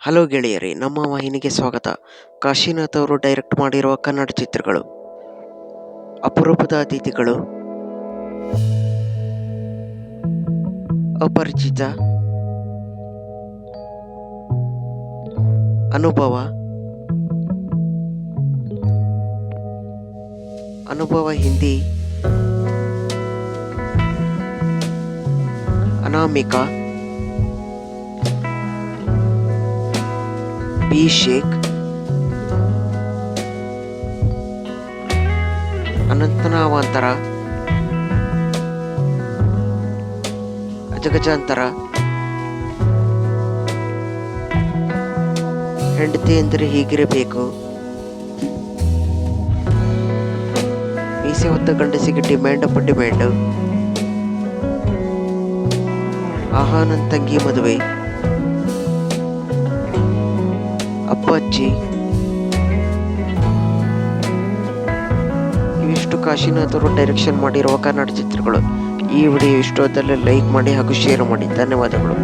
Hello ಗೆಳೆಯರೇ, ನಮ್ಮ ವಾಹಿನಿಗೆ ಸ್ವಾಗತ. ಕಾಶಿನಾಥ್ ಅವರು ಡೈರೆಕ್ಟ್ ಮಾಡಿರುವ ಕನ್ನಡ ಚಿತ್ರಗಳು: ಅಪರೂಪದ ಅತಿಥಿಗಳು, ಅಪರಿಚಿತ, ಅನುಭವ ಹಿಂದಿ, ಅನಾಮಿಕಾ, ಬಿ ಶೇಖ್, ಅನಂತನಾವಾಂತರ, ಅಜಗಜಾಂತರ, ಹೆಂಡತಿ ಎಂದರೆ ಹೀಗಿರಬೇಕು, ಮೀಸೆ ಹೊತ್ತ ಗಂಡಸಿಗೆ ಡಿಮ್ಯಾಂಡ್ ಅಪ್ಪ ಡಿಮ್ಯಾಂಡ್, ಆಹಾ ನನ್ನ ತಂಗಿ ಮದುವೆ, ಅಪ್ಪಾಜಿ. ಇವಿಷ್ಟು ಕಾಶಿನಾಥ್ ಅವರು ಡೈರೆಕ್ಷನ್ ಮಾಡಿರುವ ಕನ್ನಡ ಚಿತ್ರಗಳು. ಈ ವಿಡಿಯೋ ಇಷ್ಟವಾದಲ್ಲಿ ಲೈಕ್ ಮಾಡಿ ಹಾಗೂ ಶೇರ್ ಮಾಡಿ. ಧನ್ಯವಾದಗಳು.